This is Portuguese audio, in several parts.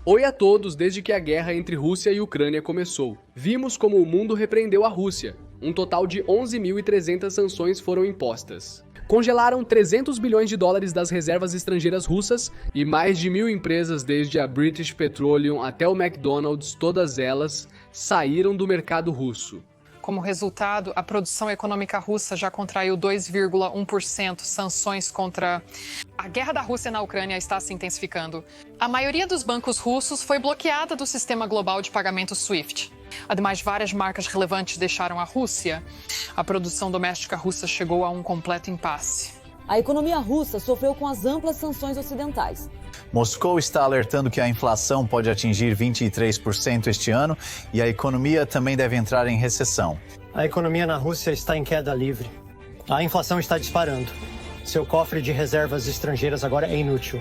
Oi a todos. Desde que a guerra entre Rússia e Ucrânia começou, vimos como o mundo repreendeu a Rússia. Um total de 11.300 sanções foram impostas. Congelaram 300 bilhões de dólares das reservas estrangeiras russas e mais de 1.000 empresas, desde a British Petroleum até o McDonald's, todas elas saíram do mercado russo. Como resultado, a produção econômica russa já contraiu 2,1%. Sanções contra a guerra da Rússia na Ucrânia está se intensificando. A maioria dos bancos russos foi bloqueada do sistema global de pagamento SWIFT. Ademais, várias marcas relevantes deixaram a Rússia. A produção doméstica russa chegou a um completo impasse. A economia russa sofreu com as amplas sanções ocidentais. Moscou está alertando que a inflação pode atingir 23% este ano e a economia também deve entrar em recessão. A economia na Rússia está em queda livre. A inflação está disparando. Seu cofre de reservas estrangeiras agora é inútil.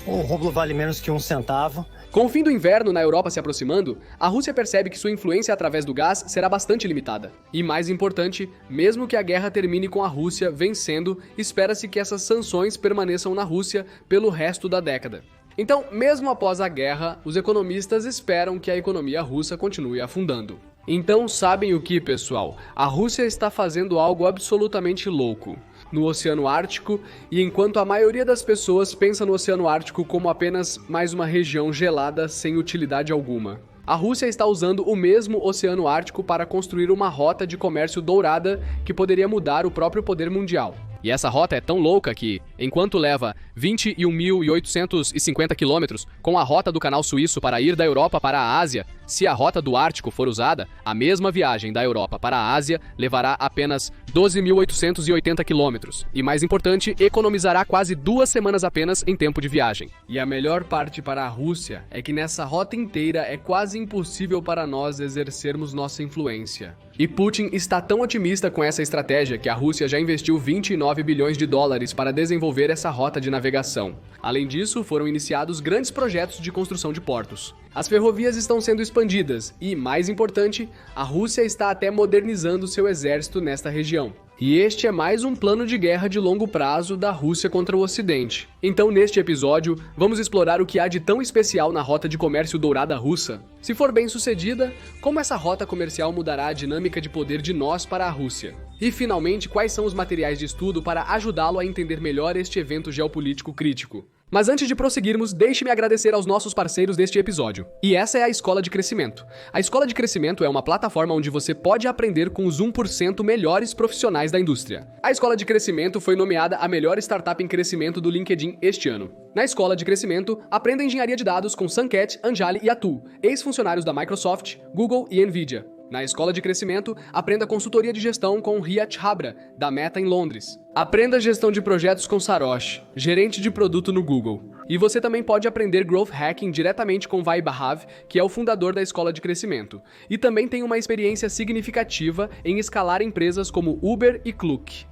O rublo vale menos que 1 centavo. Com o fim do inverno na Europa se aproximando, a Rússia percebe que sua influência através do gás será bastante limitada. E mais importante, mesmo que a guerra termine com a Rússia vencendo, espera-se que essas sanções permaneçam na Rússia pelo resto da década. Então, mesmo após a guerra, os economistas esperam que a economia russa continue afundando. Então, sabem o que, pessoal? A Rússia está fazendo algo absolutamente louco no Oceano Ártico, e enquanto a maioria das pessoas pensa no Oceano Ártico como apenas mais uma região gelada sem utilidade alguma, a Rússia está usando o mesmo Oceano Ártico para construir uma rota de comércio dourada que poderia mudar o próprio poder mundial. E essa rota é tão louca que, enquanto leva 21.850 quilômetros com a rota do canal suíço para ir da Europa para a Ásia, se a rota do Ártico for usada, a mesma viagem da Europa para a Ásia levará apenas 12.880 quilômetros. E mais importante, economizará quase 2 semanas apenas em tempo de viagem. E a melhor parte para a Rússia é que nessa rota inteira é quase impossível para nós exercermos nossa influência. E Putin está tão otimista com essa estratégia que a Rússia já investiu 29 bilhões de dólares para desenvolver essa rota de navegação. Além disso, foram iniciados grandes projetos de construção de portos. As ferrovias estão sendo expandidas e, mais importante, a Rússia está até modernizando seu exército nesta região. E este é mais um plano de guerra de longo prazo da Rússia contra o Ocidente. Então, neste episódio, vamos explorar o que há de tão especial na rota de comércio dourada russa. Se for bem sucedida, como essa rota comercial mudará a dinâmica de poder de nós para a Rússia? E, finalmente, quais são os materiais de estudo para ajudá-lo a entender melhor este evento geopolítico crítico? Mas antes de prosseguirmos, deixe-me agradecer aos nossos parceiros deste episódio. E essa é a Escola de Crescimento. A Escola de Crescimento é uma plataforma onde você pode aprender com os 1% melhores profissionais da indústria. A Escola de Crescimento foi nomeada a melhor startup em crescimento do LinkedIn este ano. Na Escola de Crescimento, aprenda engenharia de dados com Sanket, Anjali e Atul, ex-funcionários da Microsoft, Google e Nvidia. Na Escola de Crescimento, aprenda consultoria de gestão com Riyad Chabra, da Meta em Londres. Aprenda gestão de projetos com Sarosh, gerente de produto no Google. E você também pode aprender Growth Hacking diretamente com Vaibhav, que é o fundador da Escola de Crescimento. E também tem uma experiência significativa em escalar empresas como Uber e Klook.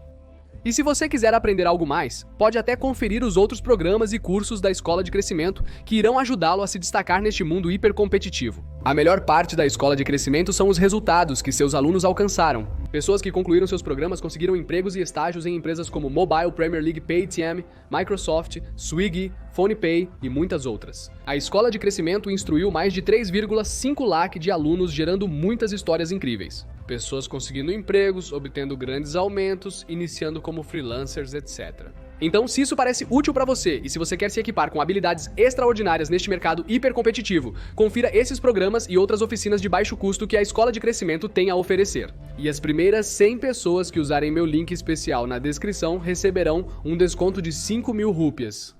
E se você quiser aprender algo mais, pode até conferir os outros programas e cursos da Escola de Crescimento que irão ajudá-lo a se destacar neste mundo hipercompetitivo. A melhor parte da Escola de Crescimento são os resultados que seus alunos alcançaram. Pessoas que concluíram seus programas conseguiram empregos e estágios em empresas como Mobile Premier League Paytm, Microsoft, Swiggy, PhonePay e muitas outras. A Escola de Crescimento instruiu mais de 3,5 lakh de alunos, gerando muitas histórias incríveis. Pessoas conseguindo empregos, obtendo grandes aumentos, iniciando como freelancers, etc. Então, se isso parece útil para você e se você quer se equipar com habilidades extraordinárias neste mercado hipercompetitivo, confira esses programas e outras oficinas de baixo custo que a Escola de Crescimento tem a oferecer. E as primeiras 100 pessoas que usarem meu link especial na descrição receberão um desconto de 5.000 rúpias.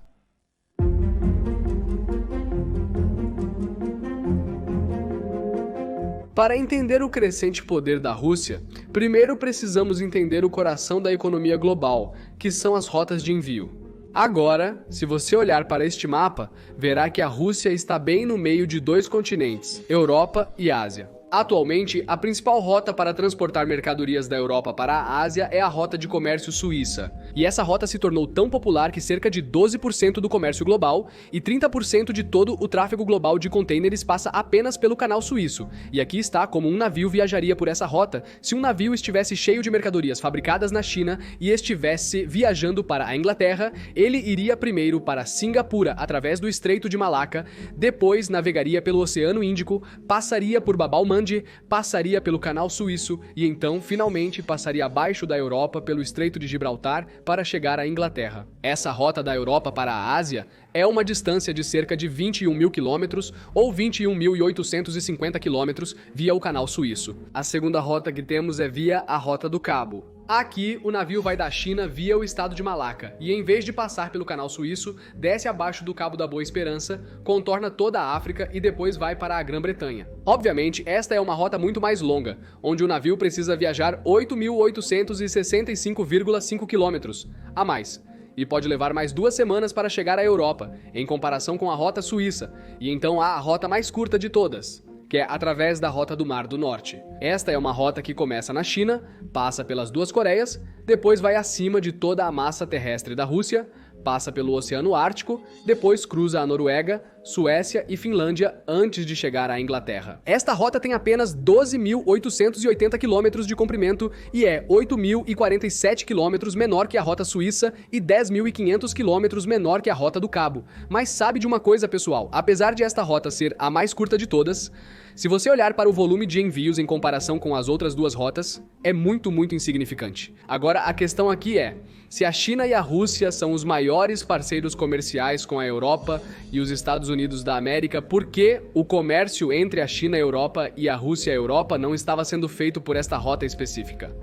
Para entender o crescente poder da Rússia, primeiro precisamos entender o coração da economia global, que são as rotas de envio. Agora, se você olhar para este mapa, verá que a Rússia está bem no meio de 2 continentes, Europa e Ásia. Atualmente, a principal rota para transportar mercadorias da Europa para a Ásia é a Rota de Comércio Suíça. E essa rota se tornou tão popular que cerca de 12% do comércio global e 30% de todo o tráfego global de contêineres passa apenas pelo Canal Suíço. E aqui está como um navio viajaria por essa rota se um navio estivesse cheio de mercadorias fabricadas na China e estivesse viajando para a Inglaterra, ele iria primeiro para Singapura através do Estreito de Malaca, depois navegaria pelo Oceano Índico, passaria por Bab al-Mandeb, passaria pelo Canal Suíço e então, finalmente, passaria abaixo da Europa pelo Estreito de Gibraltar para chegar à Inglaterra. Essa rota da Europa para a Ásia é uma distância de cerca de 21 mil quilômetros ou 21.850 quilômetros via o Canal Suíço. A segunda rota que temos é via a Rota do Cabo. Aqui, o navio vai da China via o estado de Malaca e, em vez de passar pelo Canal Suíço, desce abaixo do Cabo da Boa Esperança, contorna toda a África e depois vai para a Grã-Bretanha. Obviamente, esta é uma rota muito mais longa, onde o navio precisa viajar 8.865,5 quilômetros a mais. E pode levar mais 2 semanas para chegar à Europa, em comparação com a rota suíça, e então há a rota mais curta de todas, que é através da Rota do Mar do Norte. Esta é uma rota que começa na China, passa pelas 2 Coreias, depois vai acima de toda a massa terrestre da Rússia, passa pelo Oceano Ártico, depois cruza a Noruega, Suécia e Finlândia antes de chegar à Inglaterra. Esta rota tem apenas 12.880 quilômetros de comprimento e é 8.047 quilômetros menor que a rota suíça e 10.500 quilômetros menor que a Rota do Cabo. Mas sabe de uma coisa, pessoal? Apesar de esta rota ser a mais curta de todas, se você olhar para o volume de envios em comparação com as outras 2 rotas, é muito insignificante. Agora, a questão aqui é, se a China e a Rússia são os maiores parceiros comerciais com a Europa e os Estados Unidos da América, por que o comércio entre a China e a Europa e a Rússia e a Europa não estava sendo feito por esta rota específica?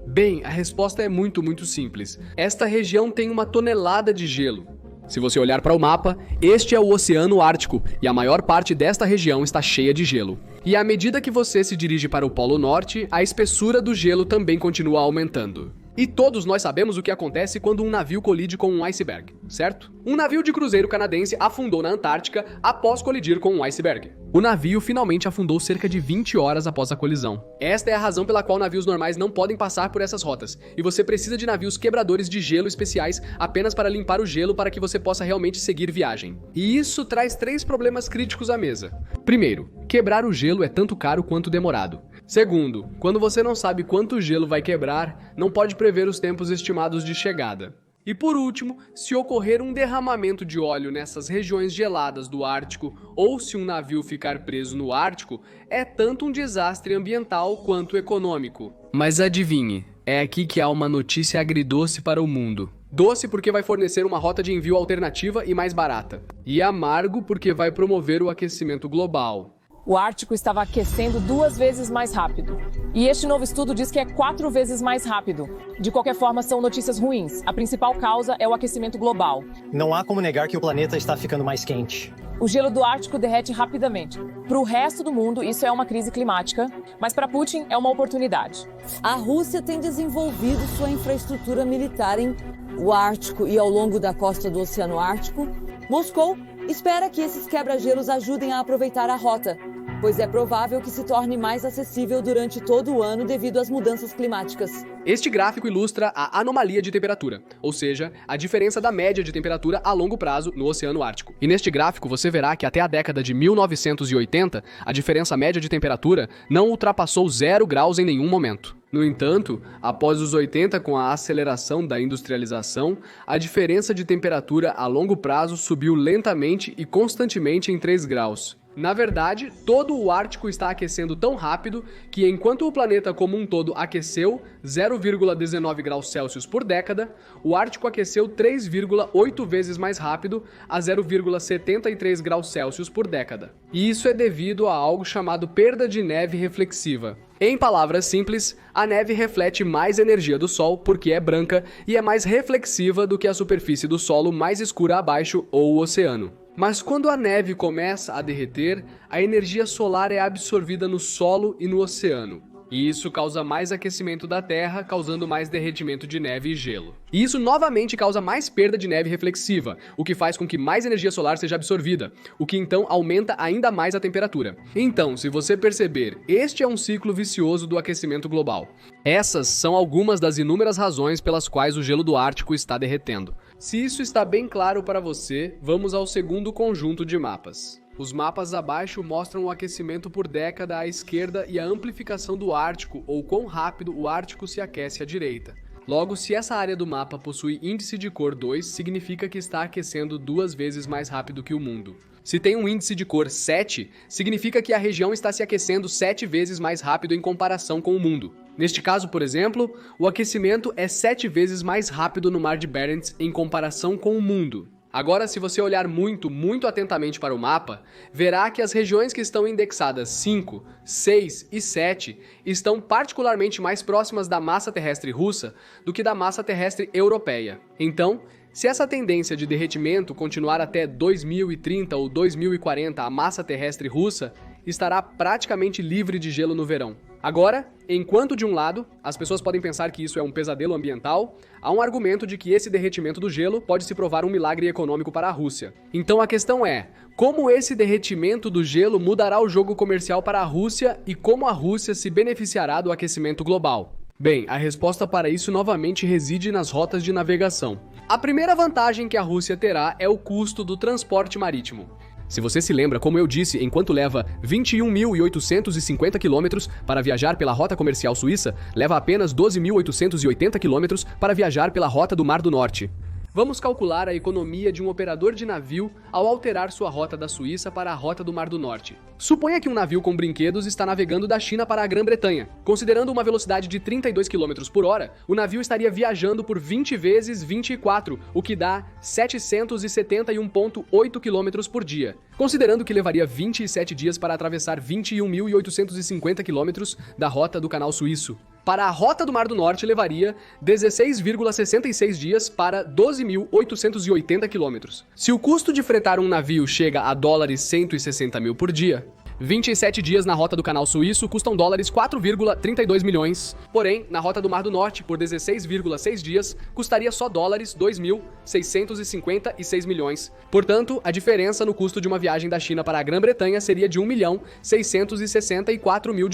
Bem, a resposta é muito simples. Esta região tem 1 tonelada de gelo. Se você olhar para o mapa, este é o Oceano Ártico e a maior parte desta região está cheia de gelo. E à medida que você se dirige para o Polo Norte, a espessura do gelo também continua aumentando. E todos nós sabemos o que acontece quando um navio colide com um iceberg, certo? Um navio de cruzeiro canadense afundou na Antártica após colidir com um iceberg. O navio finalmente afundou cerca de 20 horas após a colisão. Esta é a razão pela qual navios normais não podem passar por essas rotas, e você precisa de navios quebradores de gelo especiais apenas para limpar o gelo para que você possa realmente seguir viagem. E isso traz 3 problemas críticos à mesa. Primeiro, quebrar o gelo é tanto caro quanto demorado. Segundo, quando você não sabe quanto gelo vai quebrar, não pode prever os tempos estimados de chegada. E por último, se ocorrer um derramamento de óleo nessas regiões geladas do Ártico ou se um navio ficar preso no Ártico, é tanto um desastre ambiental quanto econômico. Mas adivinhe, é aqui que há uma notícia agridoce para o mundo. Doce porque vai fornecer uma rota de envio alternativa e mais barata. E amargo porque vai promover o aquecimento global. O Ártico estava aquecendo 2 vezes mais rápido. E este novo estudo diz que é 4 vezes mais rápido. De qualquer forma, são notícias ruins. A principal causa é o aquecimento global. Não há como negar que o planeta está ficando mais quente. O gelo do Ártico derrete rapidamente. Para o resto do mundo, isso é uma crise climática, mas para Putin é uma oportunidade. A Rússia tem desenvolvido sua infraestrutura militar em o Ártico e ao longo da costa do Oceano Ártico. Moscou espera que esses quebra-gelos ajudem a aproveitar a rota, pois é provável que se torne mais acessível durante todo o ano devido às mudanças climáticas. Este gráfico ilustra a anomalia de temperatura, ou seja, a diferença da média de temperatura a longo prazo no Oceano Ártico. E neste gráfico você verá que até a década de 1980, a diferença média de temperatura não ultrapassou 0 graus em nenhum momento. No entanto, após os 80, com a aceleração da industrialização, a diferença de temperatura a longo prazo subiu lentamente e constantemente em 3 graus. Na verdade, todo o Ártico está aquecendo tão rápido que, enquanto o planeta como um todo aqueceu 0,19 graus Celsius por década, o Ártico aqueceu 3,8 vezes mais rápido, a 0,73 graus Celsius por década. E isso é devido a algo chamado perda de neve reflexiva. Em palavras simples, a neve reflete mais energia do Sol porque é branca e é mais reflexiva do que a superfície do solo mais escura abaixo ou o oceano. Mas quando a neve começa a derreter, a energia solar é absorvida no solo e no oceano. E isso causa mais aquecimento da Terra, causando mais derretimento de neve e gelo. E isso novamente causa mais perda de neve reflexiva, o que faz com que mais energia solar seja absorvida, o que então aumenta ainda mais a temperatura. Então, se você perceber, este é um ciclo vicioso do aquecimento global. Essas são algumas das inúmeras razões pelas quais o gelo do Ártico está derretendo. Se isso está bem claro para você, vamos ao segundo conjunto de mapas. Os mapas abaixo mostram o aquecimento por década à esquerda e a amplificação do Ártico, ou quão rápido o Ártico se aquece à direita. Logo, se essa área do mapa possui índice de cor 2, significa que está aquecendo 2 vezes mais rápido que o mundo. Se tem um índice de cor 7, significa que a região está se aquecendo 7 vezes mais rápido em comparação com o mundo. Neste caso, por exemplo, o aquecimento é 7 vezes mais rápido no Mar de Barents em comparação com o mundo. Agora, se você olhar muito atentamente para o mapa, verá que as regiões que estão indexadas 5, 6 e 7 estão particularmente mais próximas da massa terrestre russa do que da massa terrestre europeia. Então, se essa tendência de derretimento continuar até 2030 ou 2040, a massa terrestre russa estará praticamente livre de gelo no verão. Agora, enquanto de um lado, as pessoas podem pensar que isso é um pesadelo ambiental, há um argumento de que esse derretimento do gelo pode se provar um milagre econômico para a Rússia. Então a questão é, como esse derretimento do gelo mudará o jogo comercial para a Rússia e como a Rússia se beneficiará do aquecimento global? Bem, a resposta para isso novamente reside nas rotas de navegação. A primeira vantagem que a Rússia terá é o custo do transporte marítimo. Se você se lembra, como eu disse, enquanto leva 21.850 quilômetros para viajar pela rota comercial suíça, leva apenas 12.880 quilômetros para viajar pela rota do Mar do Norte. Vamos calcular a economia de um operador de navio ao alterar sua rota da Suíça para a rota do Mar do Norte. Suponha que um navio com brinquedos está navegando da China para a Grã-Bretanha. Considerando uma velocidade de 32 km por hora, o navio estaria viajando por 20 vezes 24, o que dá 771,8 km por dia. Considerando que levaria 27 dias para atravessar 21.850 km da rota do Canal Suíço. Para a rota do Mar do Norte levaria 16,66 dias para 12.880 quilômetros. Se o custo de fretar um navio chega a $160 mil por dia, 27 dias na rota do Canal Suíço custam $4,32 milhões. Porém, na rota do Mar do Norte, por 16,6 dias, custaria só $2.656 milhões. Portanto, a diferença no custo de uma viagem da China para a Grã-Bretanha seria de $1.664 mil.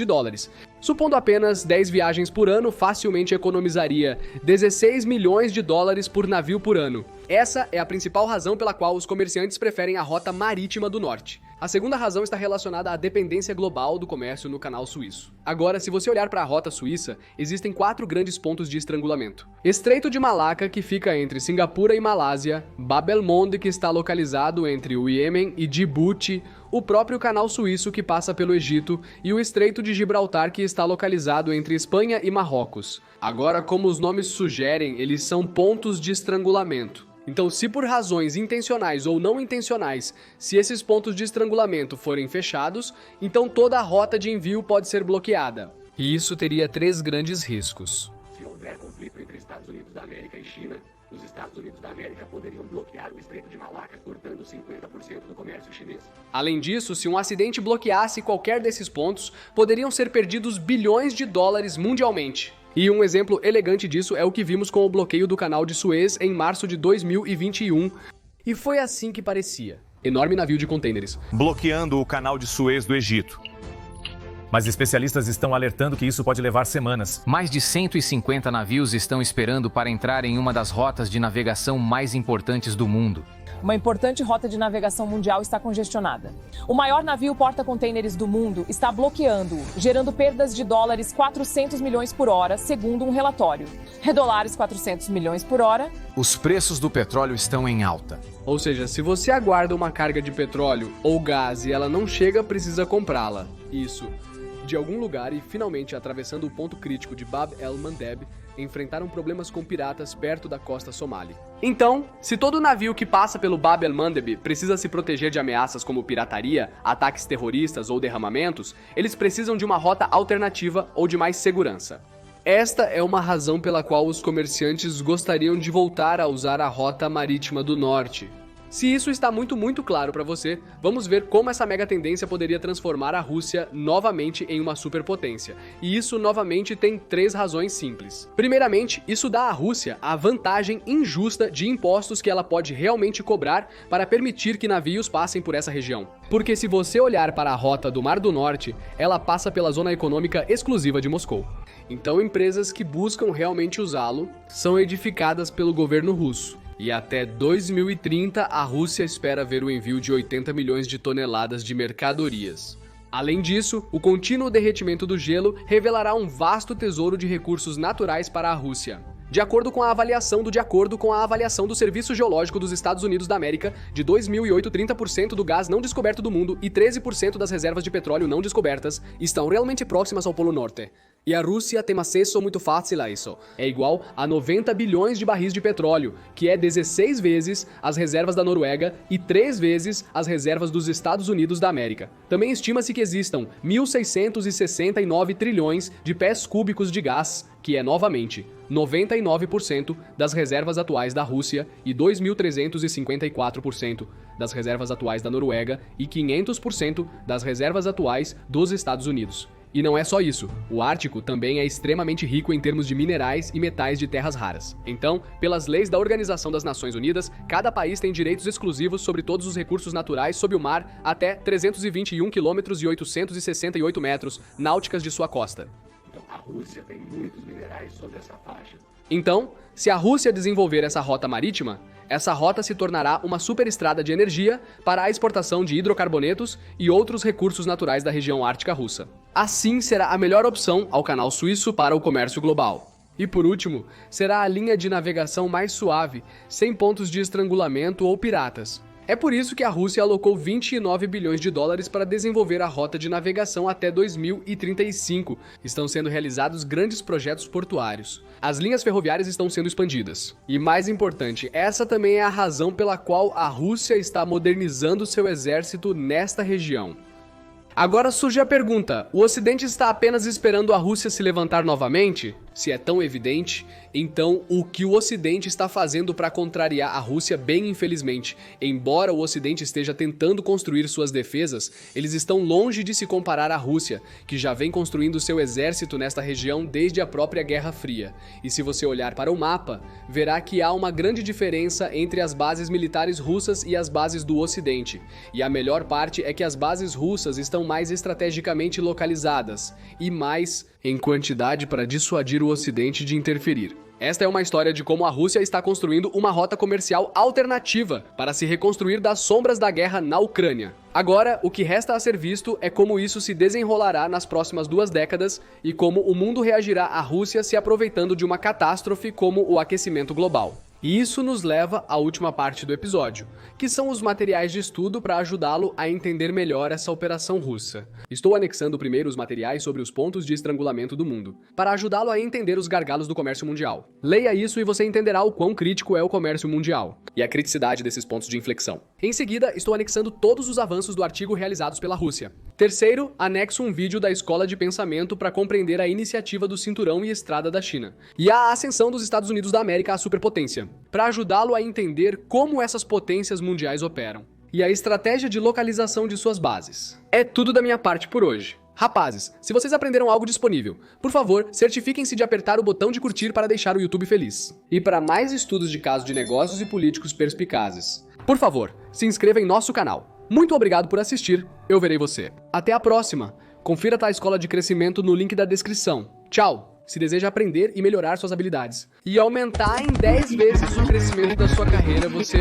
Supondo apenas 10 viagens por ano, facilmente economizaria $16 milhões por navio por ano. Essa é a principal razão pela qual os comerciantes preferem a rota marítima do norte. A segunda razão está relacionada à dependência global do comércio no Canal Suíço. Agora, se você olhar para a rota suíça, existem 4 grandes pontos de estrangulamento. Estreito de Malaca, que fica entre Singapura e Malásia, Bab el-Monde, que está localizado entre o Iêmen e Djibouti, o próprio Canal Suíço, que passa pelo Egito, e o Estreito de Gibraltar, que está localizado entre Espanha e Marrocos. Agora, como os nomes sugerem, eles são pontos de estrangulamento. Então, se por razões intencionais ou não intencionais, se esses pontos de estrangulamento forem fechados, então toda a rota de envio pode ser bloqueada. E isso teria 3 grandes riscos. Se houver conflito entre Estados Unidos da América e China, os Estados Unidos da América poderiam bloquear o Estreito de Malaca, cortando 50% do comércio chinês. Além disso, se um acidente bloqueasse qualquer desses pontos, poderiam ser perdidos bilhões de dólares mundialmente. E um exemplo elegante disso é o que vimos com o bloqueio do Canal de Suez em março de 2021. E foi assim que parecia. Enorme navio de contêineres bloqueando o Canal de Suez do Egito. Mas especialistas estão alertando que isso pode levar semanas. Mais de 150 navios estão esperando para entrar em uma das rotas de navegação mais importantes do mundo. Uma importante rota de navegação mundial está congestionada. O maior navio porta-contêineres do mundo está bloqueando-o, gerando perdas de $400 milhões por hora, segundo um relatório. Dólares 400 milhões por hora. Os preços do petróleo estão em alta. Ou seja, se você aguarda uma carga de petróleo ou gás e ela não chega, precisa comprá-la. Isso de algum lugar e finalmente atravessando o ponto crítico de Bab el-Mandeb, enfrentaram problemas com piratas perto da costa somali. Então, se todo navio que passa pelo Bab el-Mandeb precisa se proteger de ameaças como pirataria, ataques terroristas ou derramamentos, eles precisam de uma rota alternativa ou de mais segurança. Esta é uma razão pela qual os comerciantes gostariam de voltar a usar a rota marítima do norte. Se isso está muito claro para você, vamos ver como essa mega tendência poderia transformar a Rússia novamente em uma superpotência. E isso novamente tem 3 razões simples. Primeiramente, isso dá à Rússia a vantagem injusta de impostos que ela pode realmente cobrar para permitir que navios passem por essa região. Porque se você olhar para a rota do Mar do Norte, ela passa pela zona econômica exclusiva de Moscou. Então, empresas que buscam realmente usá-lo são edificadas pelo governo russo. E até 2030, a Rússia espera ver o envio de 80 milhões de toneladas de mercadorias. Além disso, o contínuo derretimento do gelo revelará um vasto tesouro de recursos naturais para a Rússia. De acordo com a avaliação do Serviço Geológico dos Estados Unidos da América, de 2008, 30% do gás não descoberto do mundo e 13% das reservas de petróleo não descobertas estão realmente próximas ao Polo Norte. E a Rússia tem acesso muito fácil a isso. É igual a 90 bilhões de barris de petróleo, que é 16 vezes as reservas da Noruega e 3 vezes as reservas dos Estados Unidos da América. Também estima-se que existam 1.669 trilhões de pés cúbicos de gás, que é, novamente, 99% das reservas atuais da Rússia e 2.354% das reservas atuais da Noruega e 500% das reservas atuais dos Estados Unidos. E não é só isso, o Ártico também é extremamente rico em termos de minerais e metais de terras raras. Então, pelas leis da Organização das Nações Unidas, cada país tem direitos exclusivos sobre todos os recursos naturais sob o mar até 321 quilômetros e 868 metros náuticas de sua costa. Então, a Rússia tem muitos minerais sobre essa faixa. Então, se a Rússia desenvolver essa rota marítima, essa rota se tornará uma superestrada de energia para a exportação de hidrocarbonetos e outros recursos naturais da região ártica russa. Assim, será a melhor opção ao canal suíço para o comércio global. E por último, será a linha de navegação mais suave, sem pontos de estrangulamento ou piratas. É por isso que a Rússia alocou 29 bilhões de dólares para desenvolver a rota de navegação até 2035. Estão sendo realizados grandes projetos portuários. As linhas ferroviárias estão sendo expandidas. E mais importante, essa também é a razão pela qual a Rússia está modernizando seu exército nesta região. Agora surge a pergunta, o Ocidente está apenas esperando a Rússia se levantar novamente? Se é tão evidente, então o que o Ocidente está fazendo para contrariar a Rússia, bem infelizmente, embora o Ocidente esteja tentando construir suas defesas, eles estão longe de se comparar à Rússia, que já vem construindo seu exército nesta região desde a própria Guerra Fria. E se você olhar para o mapa, verá que há uma grande diferença entre as bases militares russas e as bases do Ocidente. E a melhor parte é que as bases russas estão mais estrategicamente localizadas e mais em quantidade para dissuadir o Ocidente de interferir. Esta é uma história de como a Rússia está construindo uma rota comercial alternativa para se reconstruir das sombras da guerra na Ucrânia. Agora, o que resta a ser visto é como isso se desenrolará nas próximas 2 décadas e como o mundo reagirá à Rússia se aproveitando de uma catástrofe como o aquecimento global. E isso nos leva à última parte do episódio, que são os materiais de estudo para ajudá-lo a entender melhor essa operação russa. Estou anexando primeiro os materiais sobre os pontos de estrangulamento do mundo, para ajudá-lo a entender os gargalos do comércio mundial. Leia isso e você entenderá o quão crítico é o comércio mundial, e a criticidade desses pontos de inflexão. Em seguida, estou anexando todos os avanços do artigo realizados pela Rússia. Terceiro, anexo um vídeo da Escola de Pensamento para compreender a iniciativa do Cinturão e Estrada da China, e a ascensão dos Estados Unidos da América à superpotência, para ajudá-lo a entender como essas potências mundiais operam e a estratégia de localização de suas bases. É tudo da minha parte por hoje. Rapazes, se vocês aprenderam algo disponível, por favor, certifiquem-se de apertar o botão de curtir para deixar o YouTube feliz. E para mais estudos de casos de negócios e políticos perspicazes, por favor, se inscreva em nosso canal. Muito obrigado por assistir, eu verei você. Até a próxima. Confira a Escola de Crescimento no link da descrição. Tchau! Se deseja aprender e melhorar suas habilidades e aumentar em 10 vezes o crescimento da sua carreira, você